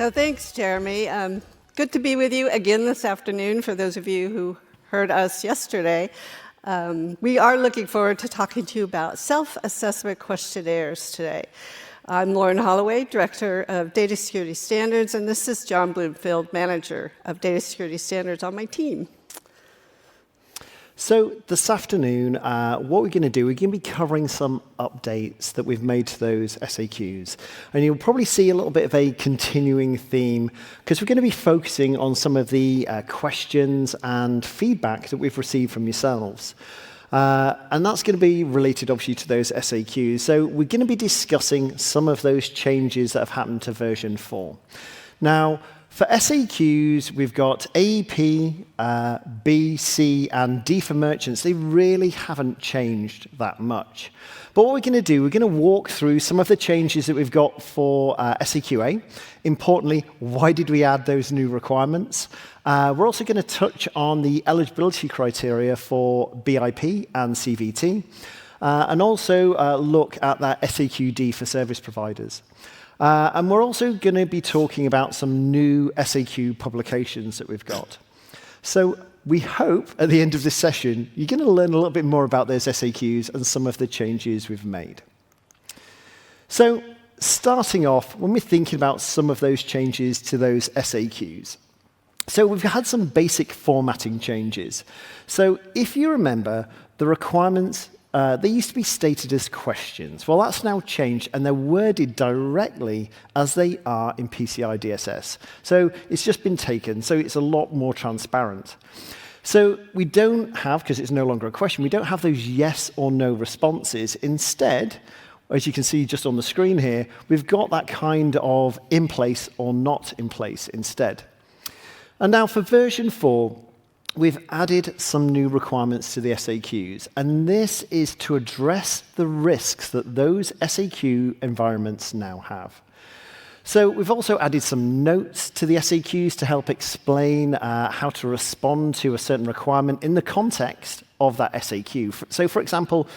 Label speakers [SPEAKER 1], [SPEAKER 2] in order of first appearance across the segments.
[SPEAKER 1] So thanks, Jeremy. Good to be with you again this afternoon, for those of you who heard us yesterday. We are looking forward to talking to you about self-assessment questionnaires today. I'm Lauren Holloway, Director of Data Security Standards, and this is John Bloomfield, Manager of Data Security Standards on my team.
[SPEAKER 2] So this afternoon, what we're going to do, we're going to be covering some updates that we've made to those SAQs. And you'll probably see a little bit of a continuing theme, because we're going to be focusing on some of the questions and feedback that we've received from yourselves. And that's going to be related, obviously, to those SAQs. So we're going to be discussing some of those changes that have happened to version 4. Now, for SAQs, we've got A, P, B, C, and D for merchants. They really haven't changed that much. But what we're going to do, we're going to walk through some of the changes that we've got for SAQ A. Importantly, why did we add those new requirements? We're also going to touch on the eligibility criteria for BIP and CVT, and also look at that SAQ D for service providers. And we're also going to be talking about some new SAQ publications that we've got. So we hope at the end of this session, you're going to learn a little bit more about those SAQs and some of the changes we've made. So starting off, when we're thinking about some of those changes to those SAQs, so we've had some basic formatting changes. So if you remember, the requirements they used to be stated as questions. Well, that's now changed, and they're worded directly as they are in PCI DSS. So it's just been taken, so it's a lot more transparent. So we don't have, because it's no longer a question, we don't have those yes or no responses. Instead, as you can see just on the screen here, we've got that kind of in place or not in place instead. And now for version 4, we've added some new requirements to the SAQs, and this is to address the risks that those SAQ environments now have. So we've also added some notes to the SAQs to help explain how to respond to a certain requirement in the context of that SAQ. So for example,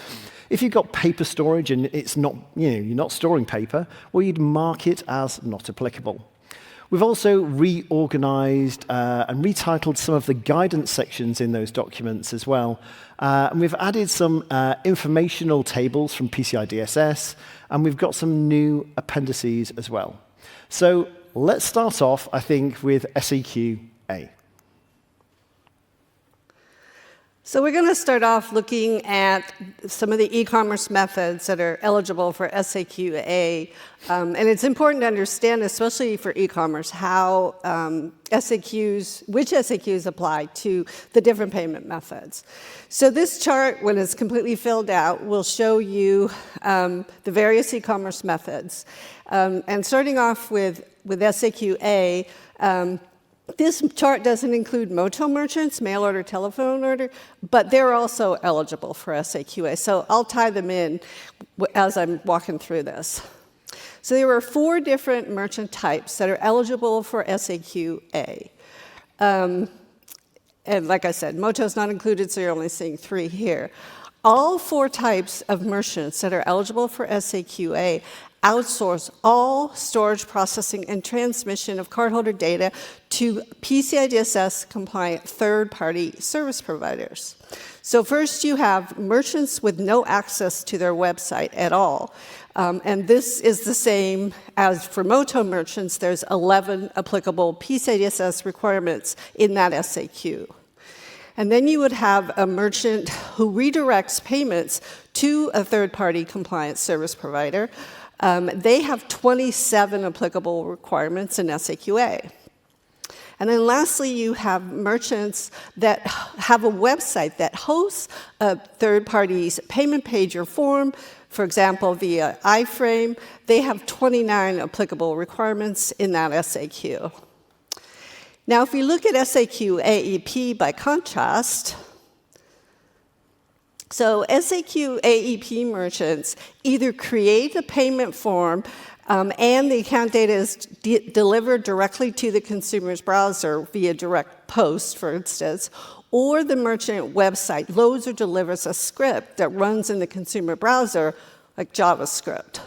[SPEAKER 2] if you've got paper storage and it's not, you're not storing paper, well, you'd mark it as not applicable. We've also reorganized and retitled some of the guidance sections in those documents as well. And we've added some informational tables from PCI DSS, and we've got some new appendices as well. So let's start off, I think, with SAQ A.
[SPEAKER 1] So we're going to start off looking at some of the e-commerce methods that are eligible for SAQ A. And it's important to understand, especially for e-commerce, how which SAQs apply to the different payment methods. So this chart, when it's completely filled out, will show you the various e-commerce methods. And starting off with SAQ A, this chart doesn't include MOTO merchants, mail order, telephone order, but they're also eligible for SAQ A. So I'll tie them in as I'm walking through this. So there are 4 different merchant types that are eligible for SAQ A. And like I said, MOTO is not included, so you're only seeing 3 here. All 4 types of merchants that are eligible for SAQ A outsource all storage, processing, and transmission of cardholder data to PCI DSS compliant third-party service providers. So first you have merchants with no access to their website at all. And this is the same as for MOTO merchants. There's 11 applicable PCI DSS requirements in that SAQ. And then you would have a merchant who redirects payments to a third-party compliant service provider. They have 27 applicable requirements in SAQ A. And then lastly, you have merchants that have a website that hosts a third party's payment page or form, for example, via iframe. They have 29 applicable requirements in that SAQ. Now, if we look at SAQ AEP by contrast, so SAQ AEP merchants either create a payment form and the account data is delivered directly to the consumer's browser via direct post, for instance, or the merchant website loads or delivers a script that runs in the consumer browser, like JavaScript.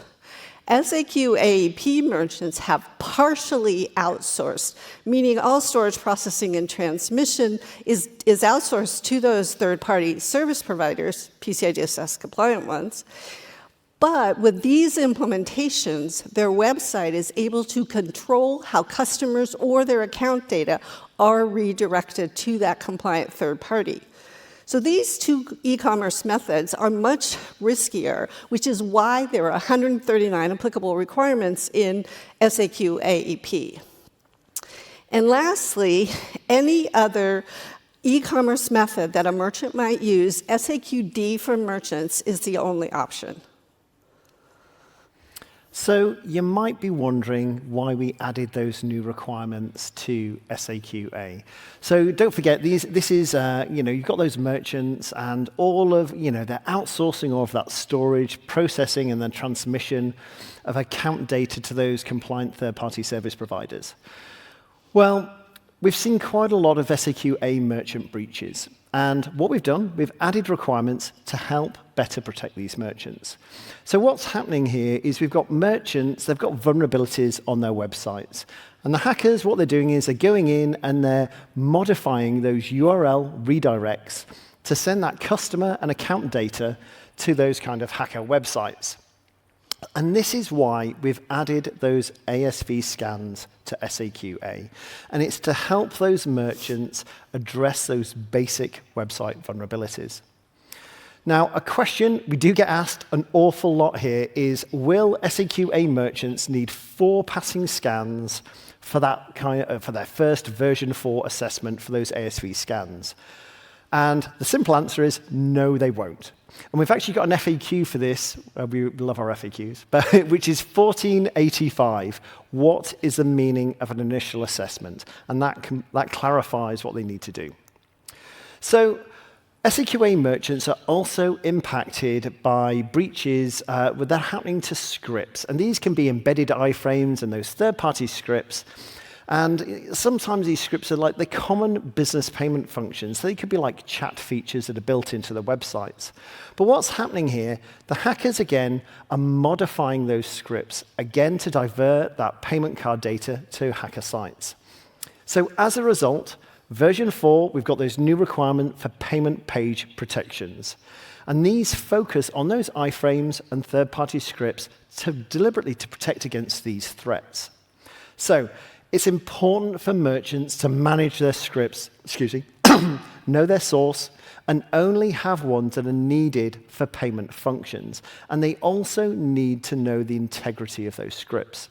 [SPEAKER 1] SAQ AEP merchants have partially outsourced, meaning all storage processing and transmission is outsourced to those third-party service providers, PCI DSS compliant ones. But with these implementations, their website is able to control how customers or their account data are redirected to that compliant third party. So these two e-commerce methods are much riskier, which is why there are 139 applicable requirements in SAQ AEP. And lastly, any other e-commerce method that a merchant might use, SAQ D for merchants is the only option.
[SPEAKER 2] So you might be wondering why we added those new requirements to SAQ A. So don't forget, this is, you've got those merchants and all of, they're outsourcing all of that storage, processing, and then transmission of account data to those compliant third-party service providers. Well, we've seen quite a lot of SAQ A merchant breaches. And what we've done, we've added requirements to help better protect these merchants. So what's happening here is we've got merchants, they've got vulnerabilities on their websites. And the hackers, what they're doing is they're going in and they're modifying those URL redirects to send that customer and account data to those kind of hacker websites. And this is why we've added those ASV scans to SAQ A. And it's to help those merchants address those basic website vulnerabilities. Now, a question we do get asked an awful lot here is, will SAQ A merchants need 4 passing scans for that for their first version 4 assessment for those ASV scans? And the simple answer is no, they won't. And we've actually got an FAQ for this. We love our FAQs, but which is 1485. What is the meaning of an initial assessment? And that clarifies what they need to do. So SAQ A merchants are also impacted by breaches that are happening to scripts. And these can be embedded iframes and those third-party scripts. And sometimes these scripts are like the common business payment functions. They could be like chat features that are built into the websites. But what's happening here, the hackers, again, are modifying those scripts, again, to divert that payment card data to hacker sites. So as a result, version 4, we've got those new requirements for payment page protections. And these focus on those iframes and third-party scripts deliberately to protect against these threats. So it's important for merchants to manage their scripts, know their source, and only have ones that are needed for payment functions. And they also need to know the integrity of those scripts.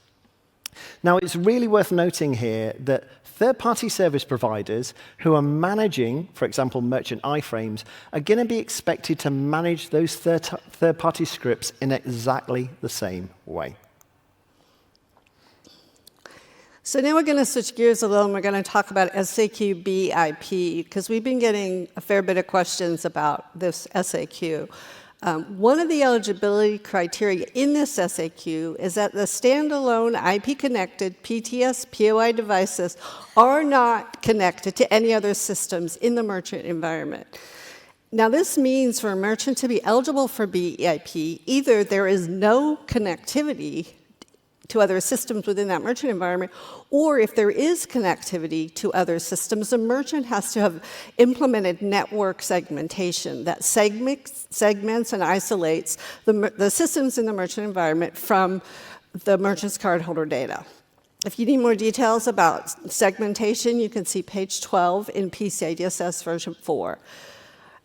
[SPEAKER 2] Now, it's really worth noting here that third-party service providers who are managing, for example, merchant iframes, are going to be expected to manage those third-party scripts in exactly the same way.
[SPEAKER 1] So now we're going to switch gears a little, and we're going to talk about SAQ BIP, because we've been getting a fair bit of questions about this SAQ. One of the eligibility criteria in this SAQ is that the standalone IP-connected PTS POI devices are not connected to any other systems in the merchant environment. Now, this means for a merchant to be eligible for BIP, either there is no connectivity to other systems within that merchant environment, or if there is connectivity to other systems, the merchant has to have implemented network segmentation that segments and isolates the systems in the merchant environment from the merchant's cardholder data. If you need more details about segmentation, you can see page 12 in PCI DSS version 4.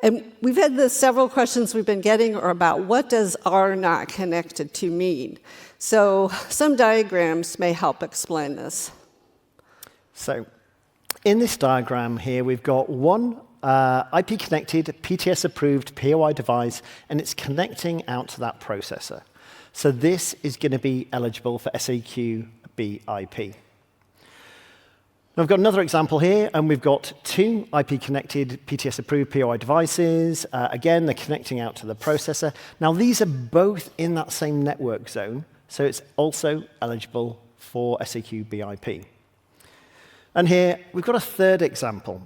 [SPEAKER 1] And we've had several questions we've been getting are about what does "are not connected to" mean? So some diagrams may help explain this. So in this diagram here, we've got one IP-connected, PTS-approved POI device, and it's connecting out to that processor. So this is going to be eligible for SAQ BIP. I've got another example here, and we've got 2 IP-connected, PTS-approved POI devices. Again, they're connecting out to the processor. Now, these are both in that same network zone, so it's also eligible for SAQ BIP. And here, we've got a third example.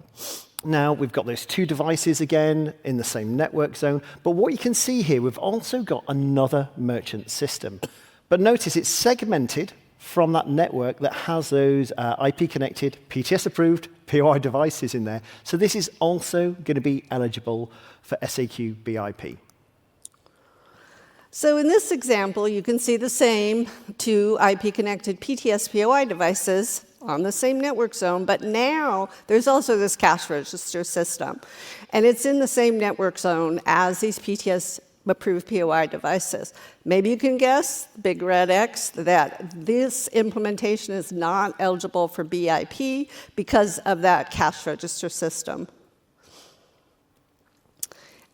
[SPEAKER 1] Now, we've got those 2 devices again in the same network zone, but what you can see here, we've also got another merchant system.
[SPEAKER 2] But notice it's segmented from that network that has those IP-connected, PTS-approved POI devices in there. So this is also going to be eligible for SAQ BIP.
[SPEAKER 1] So in this example, you can see the same two IP-connected PTS POI devices on the same network zone, but now there's also this cash register system. And it's in the same network zone as these PTS-approved POI devices. Maybe you can guess, big red X, that this implementation is not eligible for BIP because of that cash register system.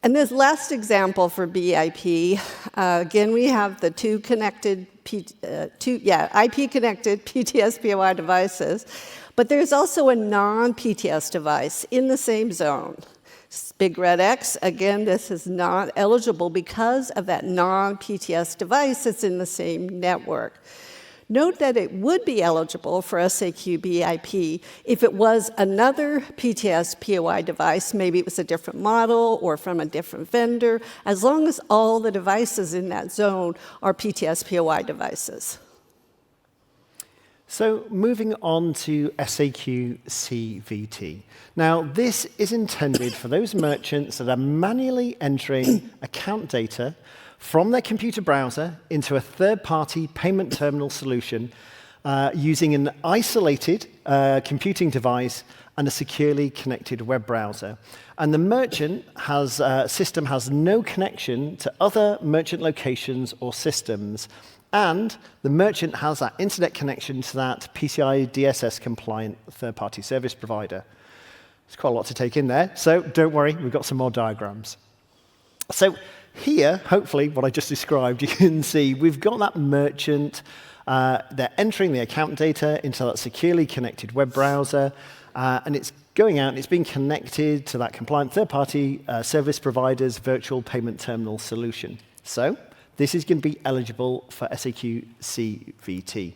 [SPEAKER 1] And this last example for BIP, again, we have the two connected, IP-connected PTS POI devices, but there's also a non-PTS device in the same zone. Big red X, again, this is not eligible because of that non-PTS device that's in the same network. Note that it would be eligible for SAQ BIP if it was another PTS POI device, maybe it was a different model or from a different vendor, as long as all the devices in that zone are PTS POI devices.
[SPEAKER 2] So moving on to SAQ CVT. Now, this is intended for those merchants that are manually entering account data from their computer browser into a third-party payment terminal solution using an isolated computing device and a securely connected web browser. And the merchant system has no connection to other merchant locations or systems. And the merchant has that internet connection to that PCI DSS compliant third-party service provider. There's quite a lot to take in there, so don't worry, we've got some more diagrams. So here, hopefully, what I just described, you can see we've got that merchant, they're entering the account data into that securely connected web browser, and it's going out and it's being connected to that compliant third-party service provider's virtual payment terminal solution. So this is going to be eligible for SAQ CVT.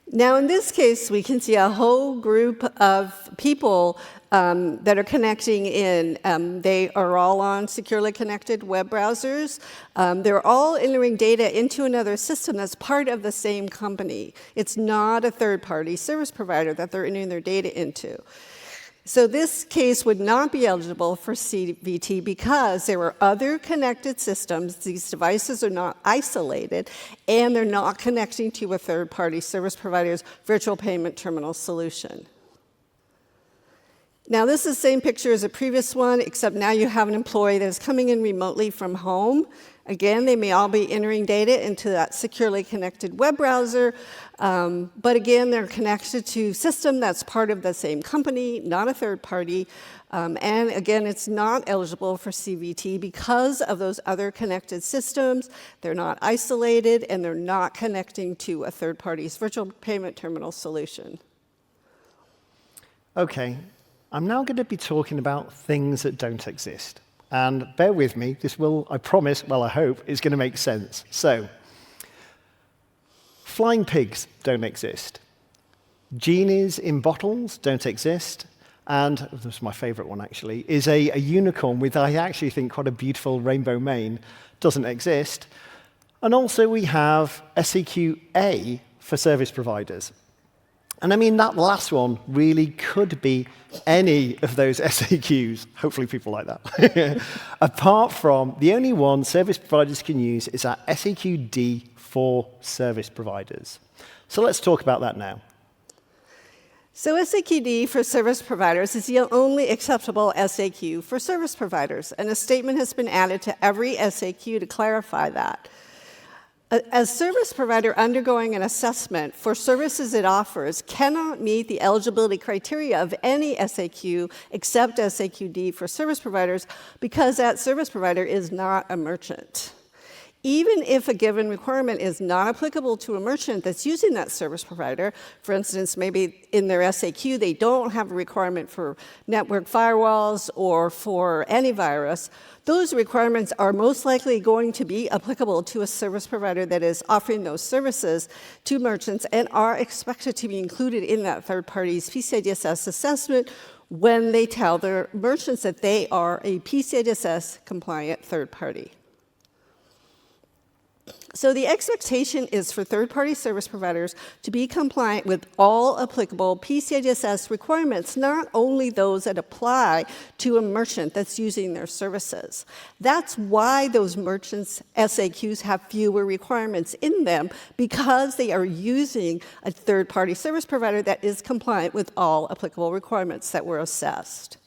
[SPEAKER 1] Now, in this case, we can see a whole group of people that are connecting in. They are all on securely connected web browsers. They're all entering data into another system that's part of the same company. It's not a third-party service provider that they're entering their data into. So this case would not be eligible for CVT because there were other connected systems. These devices are not isolated, and they're not connecting to a third-party service provider's virtual payment terminal solution. Now, this is the same picture as a previous one, except now you have an employee that is coming in remotely from home. Again, they may all be entering data into that securely connected web browser, but again, they're connected to a system that's part of the same company, not a third party, and again, it's not eligible for CVT because of those other connected systems. They're not isolated, and they're not connecting to a third party's virtual payment terminal solution.
[SPEAKER 2] Okay, I'm now going to be talking about things that don't exist. And bear with me, this will, I promise, well, I hope, is going to make sense. So, flying pigs don't exist. Genies in bottles don't exist. And, this is my favorite one actually, is a unicorn with, I actually think, quite a beautiful rainbow mane, doesn't exist. And also we have SAQ A for service providers. And I mean, that last one really could be any of those SAQs. Hopefully people like that. Apart from, the only one service providers can use is our SAQ D for service providers. So let's talk about that now.
[SPEAKER 1] So SAQ D for service providers is the only acceptable SAQ for service providers, and a statement has been added to every SAQ to clarify that. A service provider undergoing an assessment for services it offers cannot meet the eligibility criteria of any SAQ except SAQ D for service providers because that service provider is not a merchant. Even if a given requirement is not applicable to a merchant that's using that service provider, for instance, maybe in their SAQ they don't have a requirement for network firewalls or for antivirus, those requirements are most likely going to be applicable to a service provider that is offering those services to merchants and are expected to be included in that third party's PCI DSS assessment when they tell their merchants that they are a PCI DSS compliant third party. So the expectation is for third-party service providers to be compliant with all applicable PCI DSS requirements, not only those that apply to a merchant that's using their services. That's why those merchants' SAQs have fewer requirements in them, because they are using a third-party service provider that is compliant with all applicable requirements that were assessed.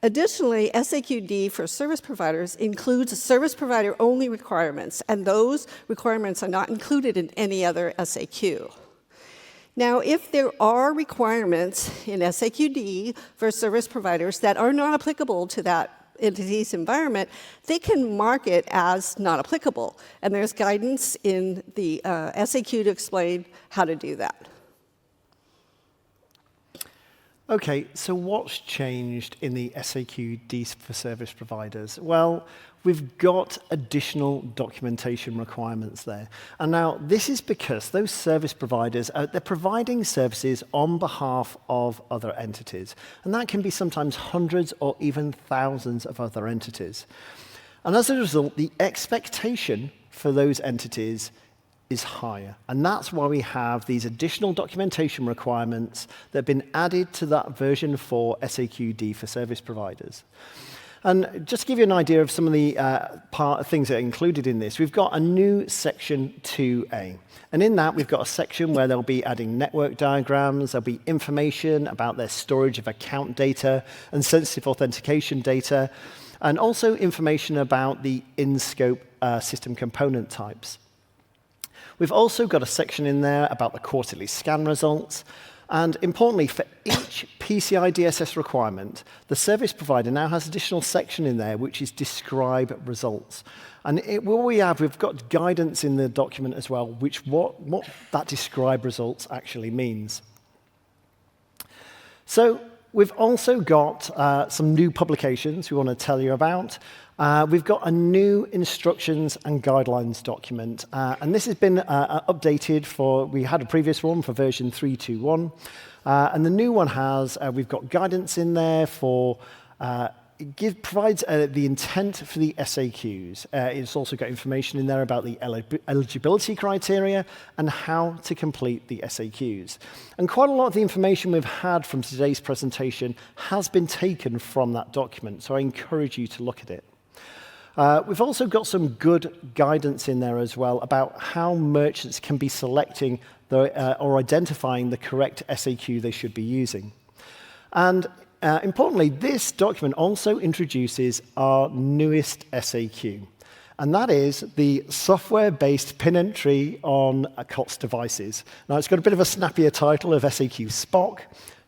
[SPEAKER 1] Additionally, SAQ D for service providers includes service provider-only requirements, and those requirements are not included in any other SAQ. Now, if there are requirements in SAQ D for service providers that are not applicable to that entity's environment, they can mark it as not applicable, and there's guidance in the SAQ to explain how to do that.
[SPEAKER 2] Okay, so what's changed in the SAQ D for service providers? Well, we've got additional documentation requirements there. And now this is because those service providers, they're providing services on behalf of other entities. And that can be sometimes hundreds or even thousands of other entities. And as a result, the expectation for those entities is higher. And that's why we have these additional documentation requirements that have been added to that version 4 SAQ D for service providers. And just to give you an idea of some of the things that are included in this, we've got a new section 2A. And in that, we've got a section where they'll be adding network diagrams, there'll be information about their storage of account data and sensitive authentication data, and also information about the in-scope system component types. We've also got a section in there about the quarterly scan results. And importantly, for each PCI DSS requirement, the service provider now has an additional section in there which is describe results. And we've got guidance in the document as well, which what that describe results actually means. So we've also got some new publications we want to tell you about. We've got a new instructions and guidelines document, and this has been updated we had a previous one for version 3.2.1, and the new one we've got guidance in there for, provides the intent for the SAQs. It's also got information in there about the eligibility criteria and how to complete the SAQs. And quite a lot of the information we've had from today's presentation has been taken from that document, so I encourage you to look at it. We've also got some good guidance in there as well about how merchants can be selecting or identifying the correct SAQ they should be using. And importantly, this document also introduces our newest SAQ, and that is the software-based pin entry on COTS devices. Now, it's got a bit of a snappier title of SAQ SPoC.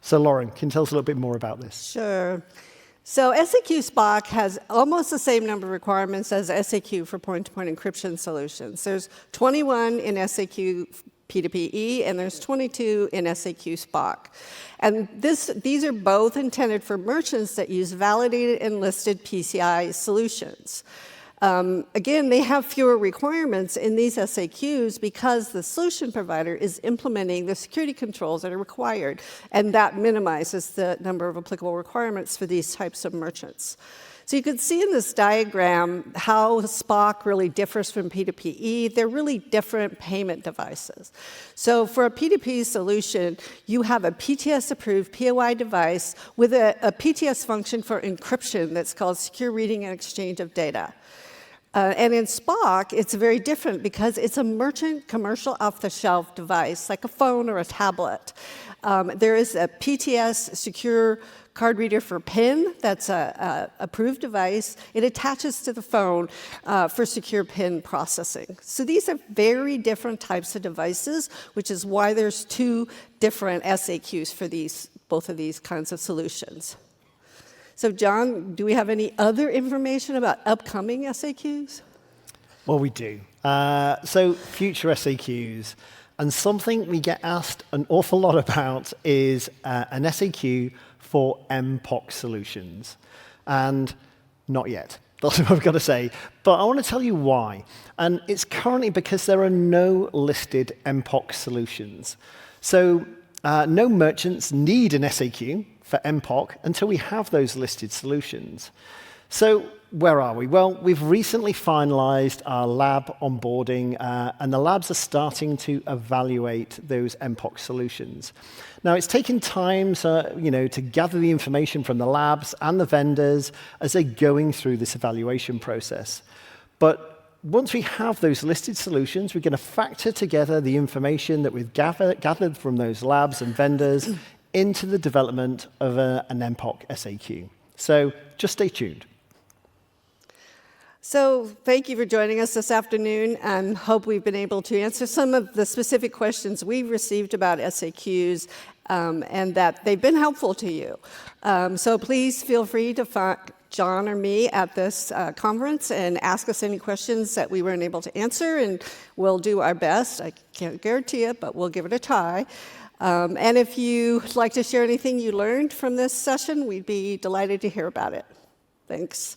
[SPEAKER 2] So, Lauren, can you tell us a little bit more about this?
[SPEAKER 1] Sure. So SAQ SPoC has almost the same number of requirements as SAQ for point-to-point encryption solutions. There's 21 in SAQ P2PE, and there's 22 in SAQ SPoC. And these are both intended for merchants that use validated and listed PCI solutions. Again, they have fewer requirements in these SAQs because the solution provider is implementing the security controls that are required, and that minimizes the number of applicable requirements for these types of merchants. So you can see in this diagram how SPoC really differs from P2PE. They're really different payment devices. So for a P2P solution, you have a PTS-approved POI device with a PTS function for encryption that's called secure reading and exchange of data. And in SPoC, it's very different because it's a merchant commercial off-the-shelf device, like a phone or a tablet. There is a PTS secure card reader for PIN. That's an approved device. It attaches to the phone for secure PIN processing. So these are very different types of devices, which is why there's two different SAQs for both of these kinds of solutions. So, John, do we have any other information about upcoming SAQs?
[SPEAKER 2] Well, we do. So, future SAQs. And something we get asked an awful lot about is an SAQ for MPoC solutions. And not yet. That's what I've got to say. But I want to tell you why. And it's currently because there are no listed MPoC solutions. So, no merchants need an SAQ for MPoC until we have those listed solutions. So where are we? Well, we've recently finalized our lab onboarding, and the labs are starting to evaluate those SPoC solutions. Now, it's taken time, to gather the information from the labs and the vendors as they're going through this evaluation process. But once we have those listed solutions, we're going to factor together the information that we've gathered from those labs and vendors into the development of an SPoC SAQ. So just stay tuned.
[SPEAKER 1] So thank you for joining us this afternoon, and hope we've been able to answer some of the specific questions we've received about SAQs, and that they've been helpful to you. So please feel free to find John or me at this conference and ask us any questions that we weren't able to answer, and we'll do our best. I can't guarantee it, but we'll give it a try. And if you'd like to share anything you learned from this session, we'd be delighted to hear about it. Thanks.